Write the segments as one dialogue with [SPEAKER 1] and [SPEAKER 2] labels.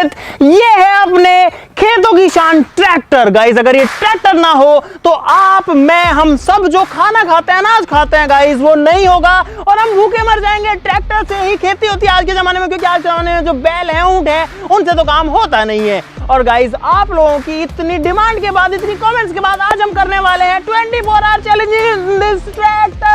[SPEAKER 1] With ये है अपने खेतों की शान ट्रैक्टर। गाइस अगर ये ट्रैक्टर ना हो तो आप, मैं, हम सब जो खाना खाते हैं, अनाज खाते हैं गाइस, वो नहीं होगा और हम भूखे मर जाएंगे। ट्रैक्टर से ही खेती होती है आज के जमाने में, क्योंकि आज के जमाने में जो बैल है, ऊंट है, उनसे तो काम होता नहीं है। और गाइस आप लोगों की इतनी डिमांड के बाद, इतनी कमेंट्स के बाद आज हम करने वाले हैं 24 hour challenge in this tractor.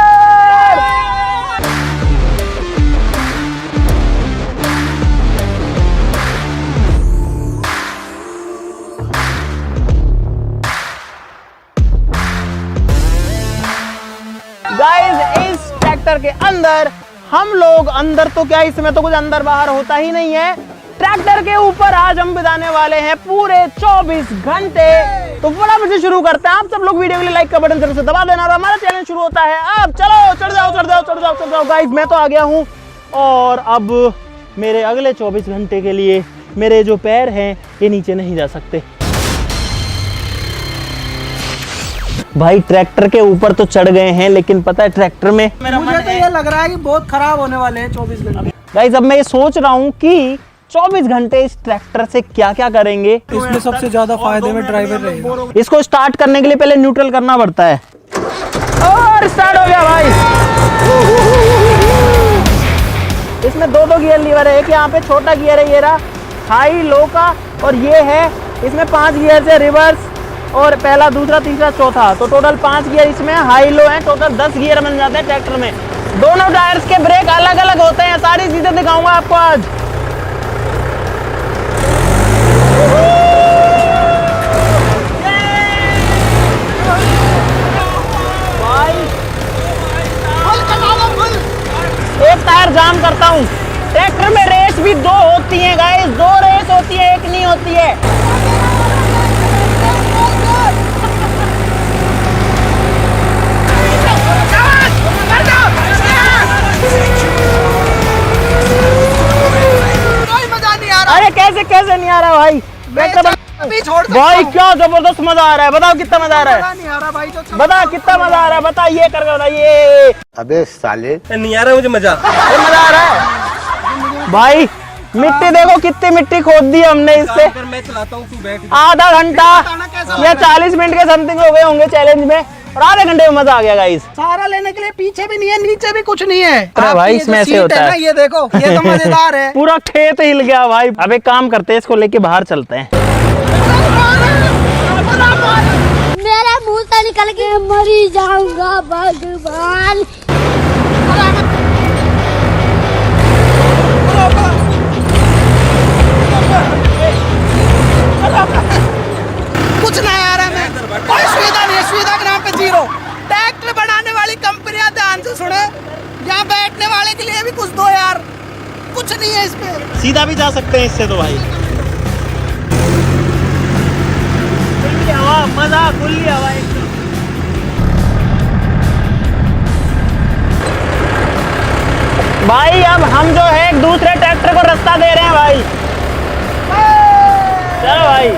[SPEAKER 1] Guys इस ट्रैक्टर के अंदर हम लोग, अंदर तो क्या, इसमें तो कुछ अंदर बाहर होता ही नहीं है। ट्रैक्टर के ऊपर आज हम बिताने वाले हैं पूरे 24 घंटे। तो फटाफट से शुरू करते हैं। आप सब लोग वीडियो के लिए लाइक का बटन जरूर से दबा देना और हमारा चैलेंज शुरू होता है अब। चलो चढ़ जाओ चढ़ जाओ चढ़ जाओ चढ़ जाओ। गाइस मैं तो आ गया हूँ और अब मेरे अगले 24 घंटे के लिए मेरे जो पैर हैं ये नीचे नहीं जा सकते। भाई ट्रैक्टर के ऊपर तो चढ़ गए हैं, लेकिन पता है ट्रैक्टर में
[SPEAKER 2] मुझे तो ये लग रहा है कि बहुत खराब होने वाले हैं 24 घंटे।
[SPEAKER 1] गाइस अब मैं ये सोच रहा हूँ कि 24 घंटे इस ट्रैक्टर से क्या क्या करेंगे।
[SPEAKER 2] इसमें सबसे ज्यादा फायदे में ड्राइवर रहेगा।
[SPEAKER 1] इसको स्टार्ट करने के लिए पहले न्यूट्रल करना पड़ता है और स्टार्ट हो गया भाई। इसमें दो गियर लीवर है, एक यहाँ पे छोटा गियर है ये रहा, हाई लो का, और ये है इसमें 5 गियर से रिवर्स और पहला, दूसरा, तीसरा, चौथा, तो टोटल 5 गियर इसमें हाई लो है। टोटल 10 गियर बन जाते हैं ट्रैक्टर में। दोनों टायर्स के ब्रेक अलग अलग होते हैं, सारी चीजें दिखाऊंगा आपको आज। एक टायर जाम करता हूँ। ट्रैक्टर में रेस भी 2 होती है गाइस, 2 रेस होती है, एक नहीं होती है। अरे कैसे कैसे नहीं आ रहा भाई, भाई क्या जबरदस्त मजा आ रहा है। बताओ कितना मजा आ रहा है, बता कितना मजा आ रहा है, बता ये करके बता। ये
[SPEAKER 3] अबे साले
[SPEAKER 1] नहीं आ रहा मुझे मजा, मजा आ रहा है भाई। मिट्टी देखो कितनी मिट्टी खोद दी हमने इससे।
[SPEAKER 2] मैं चलाता हूँ, तू बैठ।
[SPEAKER 1] आधा घंटा या 40 मिनट के समथिंग हो गए होंगे चैलेंज में, और आधे घंटे में मजा आ गया गाइस।
[SPEAKER 2] सारा लेने के लिए पीछे भी नहीं है, नीचे भी कुछ नहीं है।
[SPEAKER 1] अरे भाई इसमें ऐसे होता है,
[SPEAKER 2] ये देखो, ये तो मजेदार है।
[SPEAKER 1] पूरा खेत हिल गया भाई। अब एक काम करते हैं, इसको लेके बाहर चलते हैं।
[SPEAKER 4] मेरे मुंह से निकल के मरी जाऊंगा भगवान।
[SPEAKER 2] कुछ नहीं आ रहा है, कोई सुविधा नहीं है, सुविधा के नाम पे 0। ट्रैक्टर बनाने वाली कंपनियां ध्यान से सुने, यहाँ बैठने वाले के लिए भी कुछ दो यार, कुछ नहीं है इसमें।
[SPEAKER 1] सीधा भी जा सकते हैं इससे तो भाई। खुली हवा, मजा, खुली हवा एकदम। भाई अब हम जो है एक दूसरे ट्रैक्टर को रास्ता दे रहे हैं भाई। चलो भाई,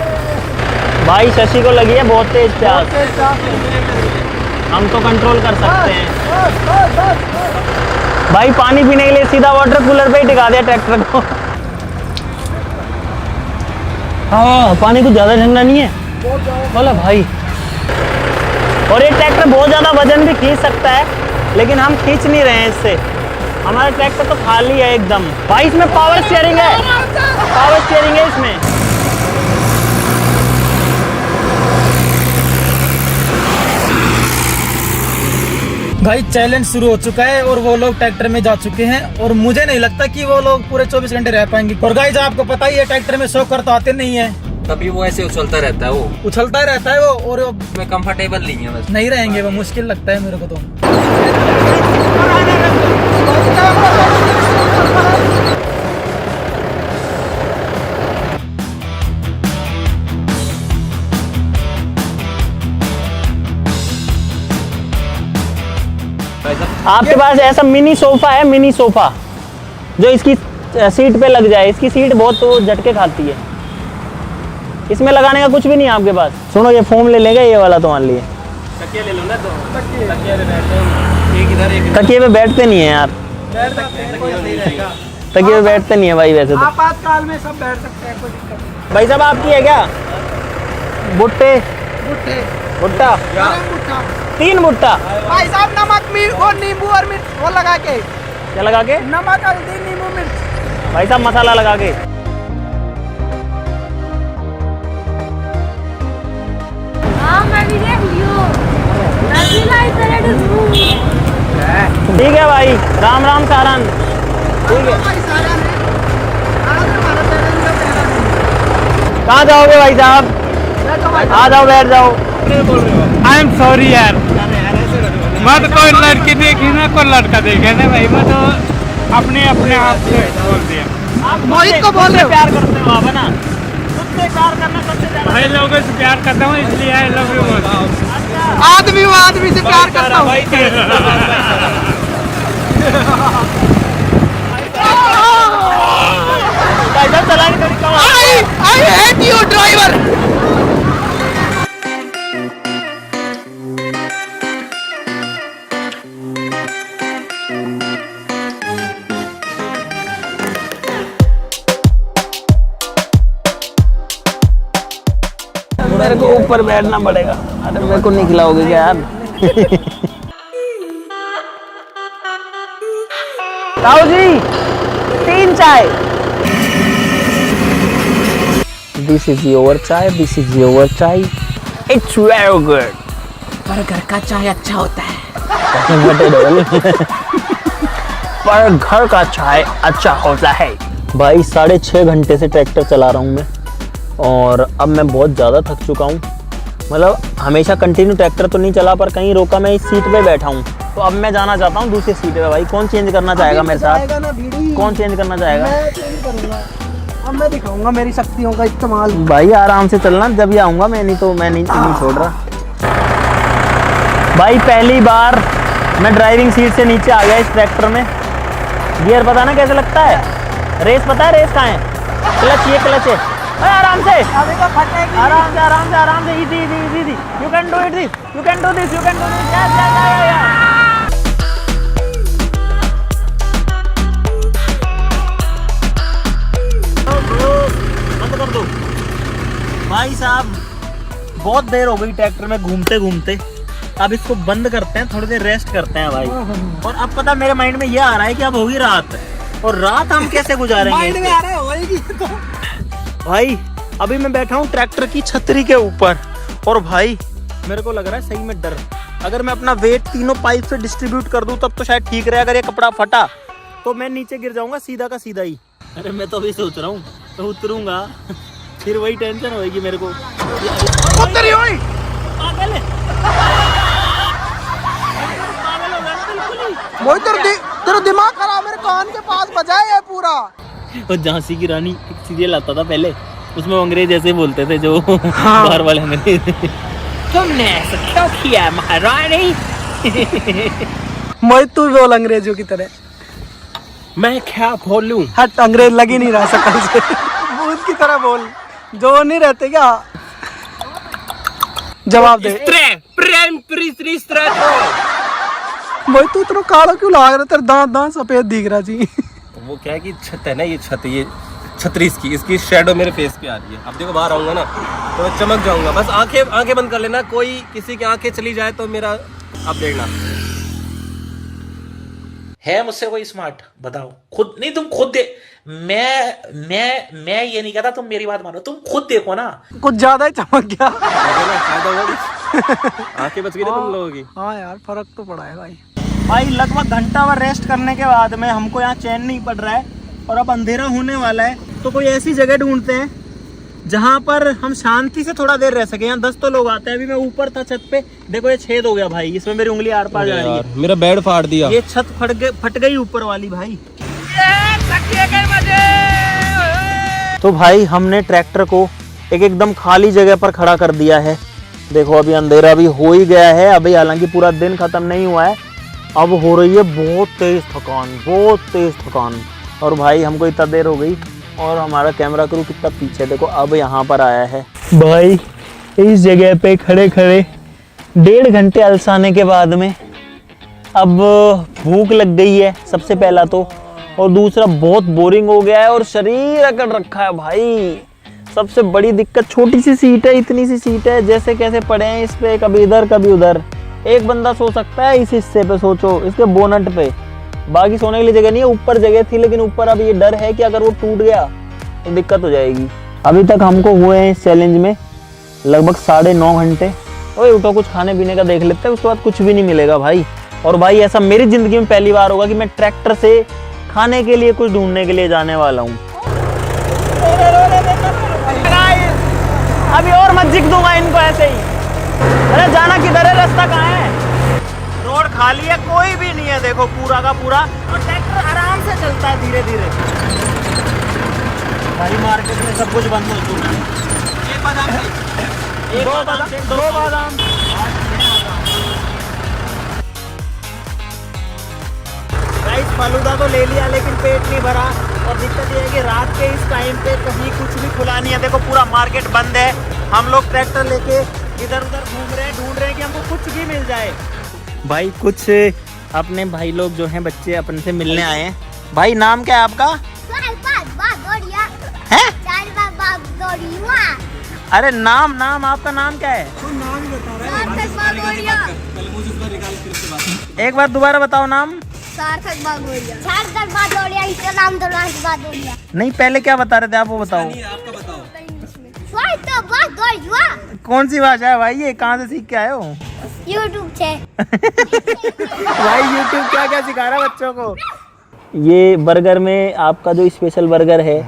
[SPEAKER 1] भाई शशि को लगी है बहुत तेज प्यास, हम तो कंट्रोल कर सकते हैं भाई। पानी पीने के लिए सीधा वाटर कूलर पे ही टिका दिया ट्रैक्टर को। हाँ पानी कुछ ज्यादा ठंडा नहीं है बोला भाई। और ये ट्रैक्टर बहुत ज्यादा वजन भी खींच सकता है, लेकिन हम खींच नहीं रहे हैं इससे। हमारा ट्रैक्टर तो खाली है एकदम भाई। इसमें पावर स्टीयरिंग है, पावर स्टीयरिंग है इसमें।
[SPEAKER 2] भाई चैलेंज शुरू हो चुका है और वो लोग ट्रैक्टर में जा चुके हैं, और मुझे नहीं लगता कि वो लोग पूरे 24 घंटे रह पाएंगे। और गाइस आपको पता ही है ट्रैक्टर में शौक तो आते नहीं है,
[SPEAKER 5] तभी वो ऐसे उछलता रहता है, वो
[SPEAKER 2] उछलता रहता है वो, और
[SPEAKER 5] मैं कंफर्टेबल नहीं है, बस
[SPEAKER 2] नहीं रहेंगे वो, मुश्किल लगता है मेरे को तो।
[SPEAKER 1] आपके पास ऐसा मिनी सोफा है, मिनी सोफा जो इसकी सीट पे लग जाए। इसकी सीट बहुत तो झटके खाती है, इसमें लगाने का कुछ भी नहीं है आपके पास। सुनो ये फोम ले लेगा ये वाला तुम्हारे लिए।
[SPEAKER 5] तकिया ले लो ना, तो तकिया पे बैठते हैं, एक इधर एक
[SPEAKER 1] तकिए पे बैठते नहीं है यार।
[SPEAKER 2] बैठ सकते हैं, कोई नहीं रहेगा।
[SPEAKER 1] तकिए पे बैठते नहीं है भाई वैसे तो।
[SPEAKER 2] आपातकाल में सब बैठ सकते हैं, कोई दिक्कत नहीं।
[SPEAKER 1] भाई साहब आपकी है क्या भुट्टे
[SPEAKER 2] भुट्टे
[SPEAKER 1] भुट्टा
[SPEAKER 2] गरम भुट्टा।
[SPEAKER 1] 3 भुट्टा।
[SPEAKER 2] भाई साहब नमक मिर्च और नींबू और मिर्च वो लगा के,
[SPEAKER 1] क्या लगा के?
[SPEAKER 2] नमक हल्दी नींबू मिर्च।
[SPEAKER 1] भाई साहब मसाला लगा के।
[SPEAKER 4] हाँ मैं भी देख लियो।
[SPEAKER 1] ठीक है भाई, राम राम सारन। ठीक है,
[SPEAKER 2] भाई सारा ने आज हमारा पेरेंट्स का पहला दिन।
[SPEAKER 1] कहाँ जाओगे भाई साहब?
[SPEAKER 2] बैठो भाई
[SPEAKER 1] आ जाओ, बैठ जाओ।
[SPEAKER 3] आई एम सॉरी यार, मैं तो कोई लड़की देखी ना कोई लड़का देखे ना भाई, मैं तो अपने अपने आप से बोल दिया।
[SPEAKER 1] आप
[SPEAKER 2] मोहित को बोल रहे हो?
[SPEAKER 1] प्यार करते हो आप, है ना? खुद से प्यार करना सबसे ज्यादा।
[SPEAKER 3] भाई लोगों से प्यार करता हूँ इसलिए आई लव यू बोलता हूँ।
[SPEAKER 2] आदमी वो आदमी से प्यार करता हूँ।
[SPEAKER 1] भाई साहब चलाने थोड़ी कम।
[SPEAKER 2] I hate you driver.
[SPEAKER 1] मेरे को ऊपर बैठना पड़ेगा। अरे मेरे को नहीं खिलाओगे क्या यार? ताऊ जी 3 चाय। This is your चाय, this is your चाय। It's very good।
[SPEAKER 2] पर घर का चाय अच्छा होता है।
[SPEAKER 1] पर घर का चाय अच्छा होता है। भाई 6.5 घंटे से ट्रैक्टर चला रहा हूँ मैं, और अब मैं बहुत ज़्यादा थक चुका हूँ। मतलब हमेशा कंटिन्यू ट्रैक्टर तो नहीं चला, पर कहीं रोका मैं इस सीट पे बैठा हूँ, तो अब मैं जाना चाहता हूँ दूसरी सीट पे। भाई कौन चेंज करना चाहेगा मेरे साथ? कौन चेंज करना चाहेगा?
[SPEAKER 2] मैं चेंज करूंगा। अब मैं दिखाऊंगा मेरी शक्तियों का इस्तेमाल।
[SPEAKER 1] भाई आराम से चलना, जब भी आऊँगा मैं, नहीं तो मैं नहीं छोड़ रहा। भाई पहली बार मैं ड्राइविंग सीट से नीचे आ गया इस ट्रैक्टर में। गियर पता ना कैसे लगता है? रेस पता है रेस कहाँ है? क्लच, ये क्लच है। आराम से,
[SPEAKER 2] अभी तो फटेगी।
[SPEAKER 1] आराम से, आराम से, आराम से, easy easy easy. You can do it, this you can do this, you can do this. बंद कर दो। भाई साहब बहुत देर हो गई ट्रैक्टर में घूमते घूमते, अब इसको बंद करते हैं, थोड़ी देर रेस्ट करते हैं भाई। और अब पता मेरे माइंड में ये आ रहा है कि अब होगी रात, और रात हम कैसे गुजारेंगे?
[SPEAKER 2] माइंड में आ रहा है होएगी तो।
[SPEAKER 1] भाई अभी मैं बैठा हूँ ट्रैक्टर की छतरी के ऊपर, और भाई मेरे को लग रहा है सही में डर। अगर मैं अपना वेट तीनों पाइप से डिस्ट्रीब्यूट कर दूं तब तो शायद ठीक रहे। अगर ये कपड़ा फटा तो मैं नीचे गिर जाऊंगा सीधा का सीधा ही। अरे मैं तो अभी सोच रहा हूँ तो उतरूंगा फिर वही टेंशन होगी मेरे को।
[SPEAKER 2] उतरी हुई।
[SPEAKER 1] पागल है, पागल हो गया ना बिल्कुल ही।
[SPEAKER 2] वो तेरा दिमाग खराब, मेरे कान के पास बजाए है पूरा।
[SPEAKER 1] और झांसी की रानी एक सीरियल आता था पहले, उसमें अंग्रेज ऐसे बोलते थे जो बाहर वाले अंग्रेज। तुमने ऐसा क्यों किया महारानी?
[SPEAKER 2] मोहित तू बोल अंग्रेजों की तरह।
[SPEAKER 5] मैं क्या बोलूं?
[SPEAKER 2] हट, अंग्रेज लग ही नहीं रहा शकल से। भूत की तरह बोल, जो नहीं रहते क्या? जवाब दे। मोहित तू इतना काला क्यों लाग रहा? तेरे दांत दांत सफेद दिख रहा जी।
[SPEAKER 5] वो क्या है कि छत है ना, ये छत, ये छतरी इसकी शैडो मेरे फेस पे आ रही है। अब देखो बाहर आऊंगा ना तो मैं चमक जाऊंगा। बस आंखें बंद कर लेना, कोई किसी की आंखें चली जाए तो मेरा अब देखना।
[SPEAKER 6] है मुझसे कोई स्मार्ट? बताओ खुद। नहीं तुम खुद दे। मैं ये नहीं कहता, तुम मेरी बात मानो, तुम खुद देखो ना।
[SPEAKER 2] कुछ ज्यादा ही चमक गया।
[SPEAKER 5] आंखें बच गई ना तुम लोगों की।
[SPEAKER 2] हाँ यार, फर्क तो पड़ा है भाई।
[SPEAKER 1] भाई लगभग घंटा भर रेस्ट करने के बाद में हमको यहाँ चैन नहीं पड़ रहा है, और अब अंधेरा होने वाला है, तो कोई ऐसी जगह ढूंढते हैं जहाँ पर हम शांति से थोड़ा देर रह सके। यहाँ 10 तो लोग आते हैं। अभी मैं ऊपर था छत पे, देखो ये छेद हो गया भाई, इसमें मेरी उंगली आर पार जा रही है।
[SPEAKER 5] मेरा बेड फाड़ दिया।
[SPEAKER 1] ये छत फट गई ऊपर वाली भाई। तो भाई हमने ट्रैक्टर को एकदम खाली जगह पर खड़ा कर दिया है। देखो अभी अंधेरा भी हो ही गया है, अभी हालांकि पूरा दिन खत्म नहीं हुआ है। अब हो रही है बहुत तेज थकान, बहुत तेज थकान। और भाई हमको इतना देर हो गई, और हमारा कैमरा क्रू कितना पीछे, देखो अब यहाँ पर आया है। भाई इस जगह पे खड़े खड़े 1.5 घंटे अलसाने के बाद में अब भूख लग गई है सबसे पहला तो, और दूसरा बहुत बोरिंग हो गया है और शरीर अकड़ रखा है भाई। सबसे बड़ी दिक्कत छोटी सी सीट है, इतनी सी सीट है, जैसे कैसे पड़े हैं इस पे, कभी इधर कभी उधर। एक बंदा सो सकता है इस हिस्से पे, सोचो इसके बोनट पे, बाकी सोने के लिए जगह नहीं है। ऊपर जगह थी लेकिन ऊपर अब ये डर है कि अगर वो टूट गया तो दिक्कत हो जाएगी। अभी तक हमको हुए हैं इस चैलेंज में लगभग 9.5 घंटे। ओए उठो कुछ खाने पीने का देख लेते हैं, उसके बाद कुछ भी नहीं मिलेगा भाई। और भाई ऐसा मेरी जिंदगी में पहली बार होगा कि मैं ट्रैक्टर से खाने के लिए कुछ ढूंढने के लिए जाने वाला हूँ। अभी और मत जिक दूंगा इनको ऐसे ही। अरे जाना किधर है, रास्ता कहाँ है? रोड खाली है, कोई भी नहीं है देखो, पूरा का पूरा। और ट्रैक्टर आराम से चलता है धीरे धीरे। भाई मार्केट में सब कुछ बंद हो चुका है। दो बादाम। गाइस फालूदा तो ले लिया लेकिन पेट नहीं भरा। और दिक्कत ये है कि रात के इस टाइम पे कहीं कुछ भी खुला नहीं है। देखो पूरा मार्केट बंद है। हम लोग ट्रैक्टर लेके इधर उधर घूम रहे हैं, ढूंढ रहे हैं कि हमको कुछ भी मिल जाए। भाई कुछ अपने भाई लोग जो हैं बच्चे अपने से मिलने आए हैं। भाई नाम क्या है आपका? है? अरे नाम आपका नाम क्या है? एक बार दोबारा बताओ नाम।
[SPEAKER 4] सार्थक बागोरिया। इसका नाम तो बागोरिया।
[SPEAKER 1] नहीं पहले क्या बता रहे थे आप, वो बताओ। कौन सी भाषा है भाई ये, कहाँ से सीख के आए हो?
[SPEAKER 4] यूट्यूब से।
[SPEAKER 1] भाई यूट्यूब क्या क्या सिखा रहा है बच्चों को। ये बर्गर में आपका जो स्पेशल बर्गर है,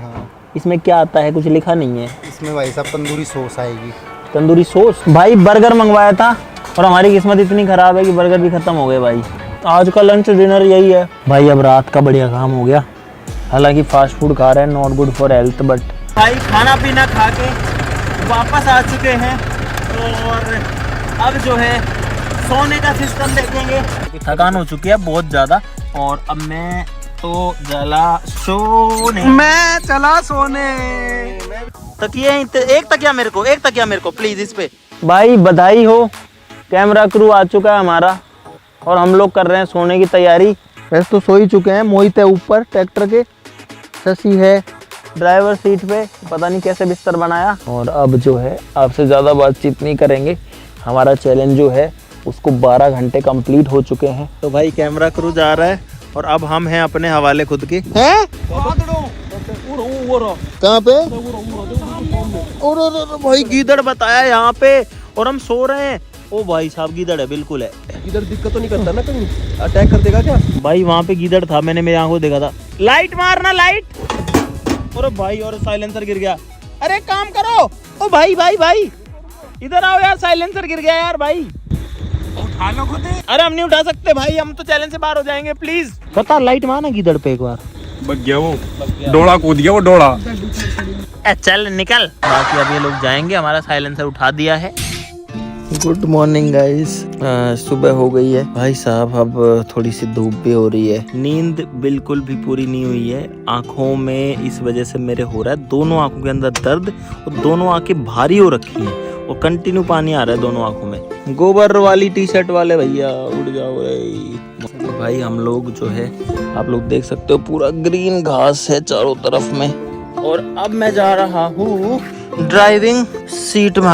[SPEAKER 1] इसमें क्या आता है? कुछ लिखा नहीं है
[SPEAKER 7] इसमें भाई साहब। तंदूरी सॉस आएगी।
[SPEAKER 1] तंदूरी सॉस? भाई बर्गर मंगवाया था और हमारी किस्मत इतनी खराब है कि बर्गर भी खत्म हो गए भाई। आज का लंच डिनर यही है भाई। अब रात का बढ़िया काम हो गया। हालांकि फास्ट फूड खा रहे हैं, not good for health, but भाई खाना पीना खा के वापस आ चुके हैं और अब जो है सोने का सिस्टम देखेंगे। थकान हो चुकी है बहुत ज़्यादा और अब मैं तो चला सोने। तकिया एक तकिया मेरे को प्लीज इस पे। भाई बधाई हो, कैमरा क्रू आ चुका है हमारा और हम लोग कर रहे हैं सोने की तैयारी। वैसे तो सो ही चुके हैं। मोहित है ऊपर ट्रैक्टर के, शशि है ड्राइवर सीट पे, पता नहीं कैसे बिस्तर बनाया। और अब जो है आपसे ज़्यादा बातचीत नहीं करेंगे। हमारा चैलेंज जो है उसको 12 घंटे कंप्लीट हो चुके हैं। तो भाई कैमरा क्रू जा रहा है और अब हम हैं अपने हवाले खुद के। हैं? कहाँ पे? और भाई गीदड़ बताया यहाँ पे और हम सो रहे हैं। ओ भाई साहब गीदड़ है, बिल्कुल है।
[SPEAKER 5] इधर दिक्कत तो नहीं करता ना, कहीं अटैक कर देगा क्या?
[SPEAKER 1] भाई वहाँ पे गीदड़ था, मैंने मेरी आंखों देखा था। लाइट मारना लाइट। और भाई और साइलेंसर गिर गया। अरे काम करो। ओ भाई इधर आओ यार, साइलेंसर गिर गया यार भाई।
[SPEAKER 3] उठा लो खुद।
[SPEAKER 1] अरे हम नहीं उठा सकते भाई, हम तो चैलेंज से बाहर हो जाएंगे। प्लीज बता, लाइट मारना गीदड़ पे एक बार।
[SPEAKER 3] बच गया वो, डोड़ा कूद गया वो डोड़ा।
[SPEAKER 1] चल निकल। बाकी अब ये लोग जाएंगे, हमारा साइलेंसर उठा दिया है। Good morning guys. सुबह हो गई है भाई साहब। अब थोड़ी सी धूप भी हो रही है। नींद बिल्कुल भी पूरी नहीं हुई है। आंखों में इस वजह से मेरे हो रहा है, दोनों आंखों के अंदर दर्द और दोनों आंखें भारी हो रखी हैं और कंटिन्यू पानी आ रहा है दोनों आंखों में। गोबर वाली टी शर्ट वाले भैया उड़ जाओ रे। भाई हम लोग जो है, आप लोग देख सकते हो पूरा ग्रीन घास है चारों तरफ में। और अब मैं जा रहा हूँ ड्राइविंग सीट में।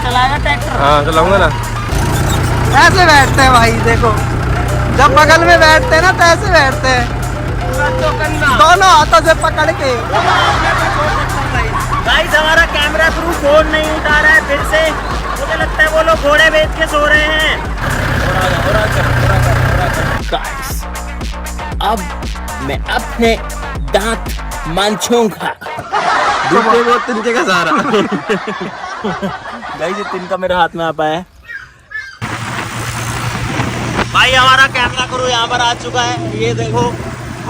[SPEAKER 1] चलाएगा ट्रैक्टर?
[SPEAKER 5] हाँ चलाऊंगा ना।
[SPEAKER 2] ऐसे बैठते हैं भाई, देखो जब बगल में बैठते हैं ना तो ऐसे बैठते हैं, दोनों हाथों से पकड़ के।
[SPEAKER 1] गाइस हमारा कैमरा क्रू फोन नहीं उठा रहा है फिर से। मुझे लगता है वो लोग घोड़े बेच के सो रहे हैं। गाइस अब मैं अपने दांत मांछूंगा।
[SPEAKER 5] वो तिनके का सहारा।
[SPEAKER 1] गाइस ये तिनका मेरे हाथ में आ पाया है। भाई हमारा कैमरा क्रू यहाँ पर आ चुका है, ये देखो।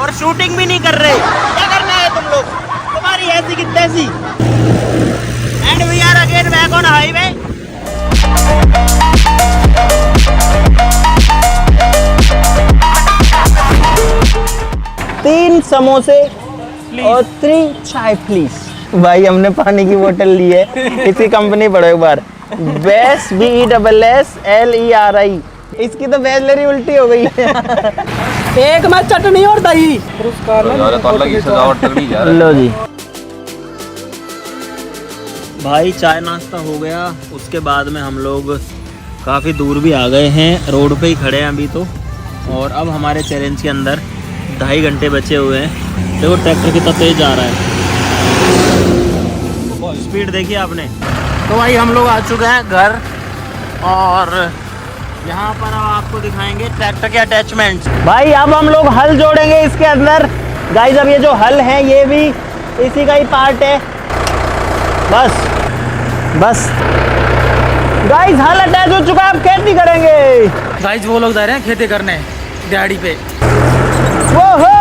[SPEAKER 1] और शूटिंग भी नहीं कर रहे। क्या करना है तुम लोग? तुम्हारी ऐसी की तैसी। And we are again back on highway. 3 समोसे और 3 चाय प्लीज। भाई हमने पानी की बोतल ली है, इसकी कंपनी पढ़ो एक बार, बेस BESSLERI। इसकी तो बेसलरी उल्टी हो गई है।
[SPEAKER 2] एक में चटनी और दही।
[SPEAKER 1] लो जी भाई, चाय नाश्ता हो गया। उसके बाद में हम लोग काफ़ी दूर भी आ गए हैं, रोड पे ही खड़े हैं अभी तो। और अब हमारे चैलेंज के अंदर 2.5 घंटे बचे हुए हैं। देखो ट्रैक्टर कितना तेज जा रहा है, स्पीड देखिए आपने। तो भाई हम लोग आ चुके हैं घर, और यहाँ पर अब आपको दिखाएंगे ट्रैक्टर के अटैचमेंट्स। भाई अब हम लोग हल जोड़ेंगे इसके अंदर। गाइस अब ये जो हल है ये भी इसी का ही पार्ट है। बस गाइस हल अटैच हो चुका है, अब खेती करेंगे।
[SPEAKER 2] गाइस वो लोग जा रहे हैं खेती करने दिहाड़ी पे।
[SPEAKER 1] ओहो!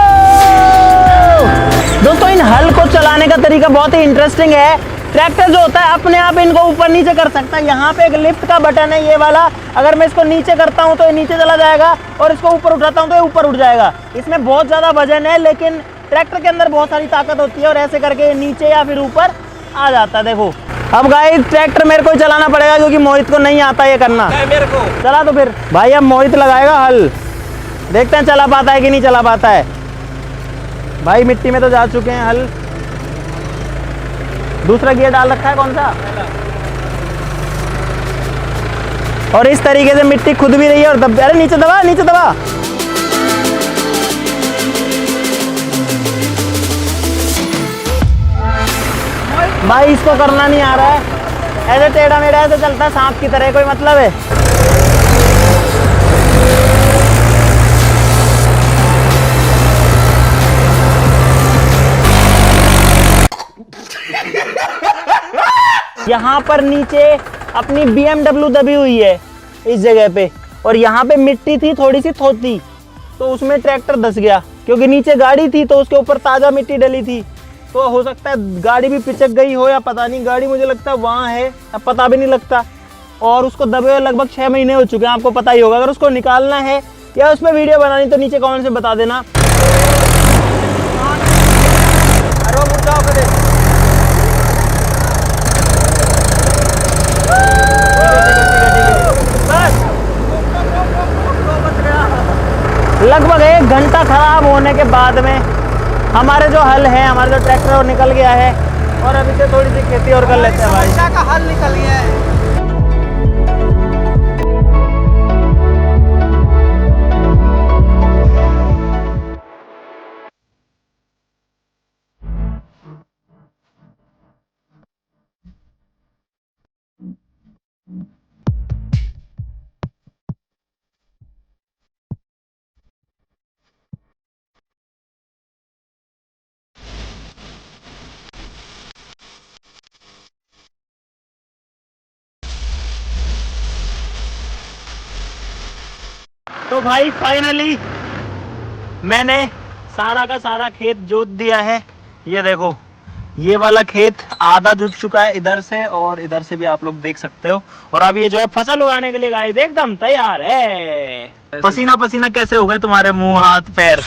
[SPEAKER 1] दोस्तों इन हल को चलाने का तरीका बहुत ही इंटरेस्टिंग है। ट्रैक्टर जो होता है अपने आप इनको ऊपर नीचे कर सकता है। यहाँ पे एक लिफ्ट का बटन है ये वाला, अगर मैं इसको नीचे करता हूँ तो ये नीचे चला जाएगा, और इसको ऊपर उठाता हूँ तो ये ऊपर उठ जाएगा। इसमें बहुत ज़्यादा वजन है, लेकिन ट्रैक्टर के अंदर बहुत सारी ताकत होती है, और ऐसे करके नीचे या फिर ऊपर आ जाता है। देखो अब गाइस ट्रैक्टर मेरे को ही चलाना पड़ेगा, क्योंकि मोहित को नहीं आता ये करना।
[SPEAKER 5] मेरे को
[SPEAKER 1] चला तो फिर भाई अब मोहित लगाएगा हल, देखते हैं चला पाता है कि नहीं चला पाता है। भाई मिट्टी में तो जा चुके हैं हल। दूसरा गियर डाल रखा है कौन सा, और इस तरीके से मिट्टी खुद भी रही है और दब। अरे नीचे दबा, नीचे दबा। भाई इसको करना नहीं आ रहा है, ऐसे टेढ़ा मेढ़ा ऐसे चलता है सांप की तरह, कोई मतलब है। यहाँ पर नीचे अपनी BMW दबी हुई है इस जगह पे, और यहाँ पे मिट्टी थी थोड़ी सी थोती, तो उसमें ट्रैक्टर धंस गया, क्योंकि नीचे गाड़ी थी तो उसके ऊपर ताज़ा मिट्टी डली थी। तो हो सकता है गाड़ी भी पिचक गई हो, या पता नहीं, गाड़ी मुझे लगता है वहाँ है, अब पता भी नहीं लगता। और उसको दबे हुए लगभग 6 महीने हो चुके हैं, आपको पता ही होगा। अगर उसको निकालना है या उसमें वीडियो बनानी तो नीचे कमेंट से बता देना। लगभग 1 घंटा खराब होने के बाद में हमारे जो हल है, हमारा जो ट्रैक्टर वो निकल गया है, और अभी से थोड़ी सी खेती और कर लेते हैं भाई।
[SPEAKER 2] समस्या का हल निकल गया है।
[SPEAKER 1] तो भाई फाइनली मैंने सारा का सारा खेत जोत दिया है। ये देखो ये वाला खेत आधा जुट चुका है इधर से, और इधर से भी आप लोग देख सकते हो। और अब ये जो है फसल उगाने के लिए गाइस एकदम तैयार है। पसीना पसीना कैसे हो गए तुम्हारे मुंह हाथ पैर।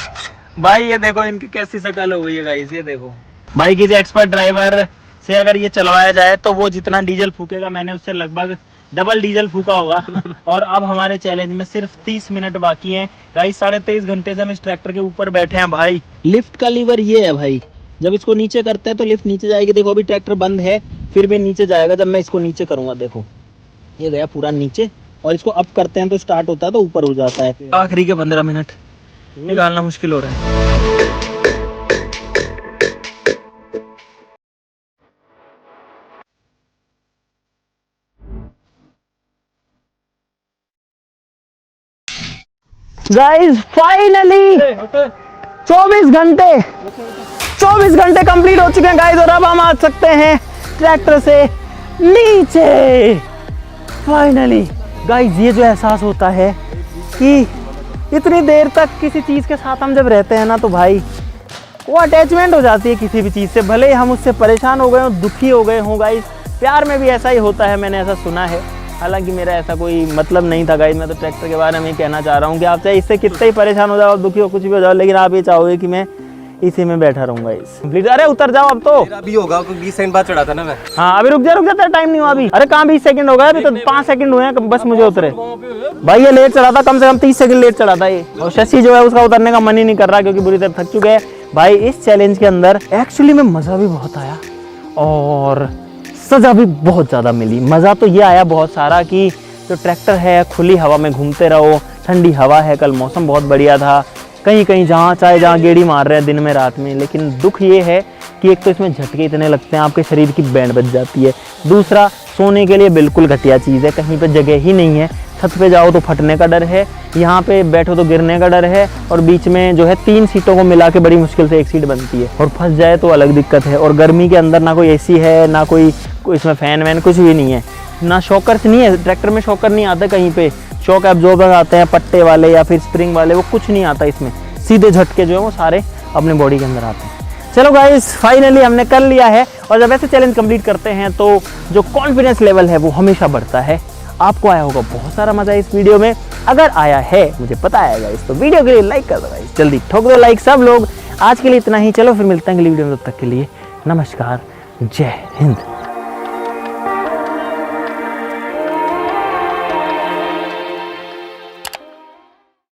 [SPEAKER 1] भाई ये देखो इनकी कैसी शक्ल हो गई है गाइस, ये देखो। भाई किसी एक्सपर्ट ड्राइवर से अगर ये चलवाया जाए तो वो जितना डीजल फूकेगा, मैंने उससे लगभग डबल डीजल फूका होगा। और अब हमारे चैलेंज में सिर्फ 30 मिनट बाकी हैं गाइस। 23.5 घंटे से हम इस ट्रैक्टर के ऊपर बैठे हैं भाई। लिफ्ट का लीवर ये है भाई, जब इसको नीचे करते हैं तो लिफ्ट नीचे जाएगी। देखो अभी ट्रैक्टर बंद है, फिर भी नीचे जाएगा। जब मैं इसको नीचे करूंगा, देखो ये गया पूरा नीचे, और इसको अप करते हैं तो स्टार्ट होता है तो ऊपर हो जाता है। आखिरी के 15 मिनट निकालना मुश्किल हो रहा है। गाइस फाइनली 24 घंटे कंप्लीट हो चुके हैं गाइस, और अब हम आ सकते हैं ट्रैक्टर से नीचे। फाइनली गाइस ये जो एहसास होता है कि इतनी देर तक किसी चीज के साथ हम जब रहते हैं ना, तो भाई वो अटैचमेंट हो जाती है किसी भी चीज से, भले ही हम उससे परेशान हो गए हो, दुखी हो गए हों। गाइस प्यार में भी ऐसा ही होता है, मैंने ऐसा सुना है। हालांकि मेरा ऐसा कोई मतलब नहीं था गाइस, मैं तो ट्रैक्टर के बारे में ही कहना चाह रहा हूँ कि आप चाहे इससे कितने ही परेशान हो जाओ, दुखी हो, कुछ भी हो जाओ, लेकिन आप ये चाहोगे कि मैं इसी में बैठा रहूंगा इस कंप्लीट। अरे उतर जाओ अब तो।
[SPEAKER 5] मेरा भी होगा, क्योंकि 20 सेकंड बाद चढ़ा था ना मैं।
[SPEAKER 1] हाँ अभी रुक जा तेरा टाइम नहीं हुआ अभी। अरे कहाँ 20 सेकंड हो गए, अभी तो 5 सेकंड हुए हैं बस मुझे उतरे। भाई ये लेट चढ़ा था, कम से कम 30 सेकंड लेट चढ़ा था ये। और शशि जो है उसका उतरने का मन ही नहीं कर रहा क्योंकि बुरी तरह थक चुके हैं। भाई इस चैलेंज के अंदर एक्चुअली में मजा भी बहुत आया और सजा भी बहुत ज्यादा मिली। मजा तो ये आया बहुत सारा कि जो ट्रैक्टर है खुली हवा में घूमते रहो, ठंडी हवा है, कल मौसम बहुत बढ़िया था, कहीं कहीं जहाँ गेड़ी मार रहे हैं दिन में रात में। लेकिन दुख ये है कि एक तो इसमें झटके इतने लगते हैं, आपके शरीर की बैंड बज जाती है। दूसरा सोने के लिए बिल्कुल घटिया चीज़ है, कहीं पे जगह ही नहीं है। छत पे जाओ तो फटने का डर है, यहाँ पे बैठो तो गिरने का डर है, और बीच में जो है 3 सीटों को मिला के बड़ी मुश्किल से एक सीट बनती है, और फंस जाए तो अलग दिक्कत है। और गर्मी के अंदर ना कोई एसी है, ना कोई इसमें फैन वैन कुछ भी नहीं है, ना शॉकर्स नहीं है। ट्रैक्टर में शॉकर नहीं आता कहीं पे, शॉक एब्जॉर्बर आते हैं पट्टे वाले या फिर स्प्रिंग वाले, वो कुछ नहीं आता इसमें। सीधे झटके जो है वो सारे अपने बॉडी के अंदर आते हैं। चलो गाइस फाइनली हमने कर लिया है। और जब ऐसे चैलेंज कंप्लीट करते हैं तो जो कॉन्फिडेंस लेवल है वो हमेशा बढ़ता है। आपको आया होगा बहुत सारा मजा इस वीडियो में, अगर आया है मुझे पता है गाइस, तो वीडियो के लिए लाइक कर दो गाइस, जल्दी ठोक दो लाइक सब लोग। आज के लिए इतना ही, चलो फिर मिलते हैं अगली वीडियो में, तब तक के लिए नमस्कार, जय हिंद।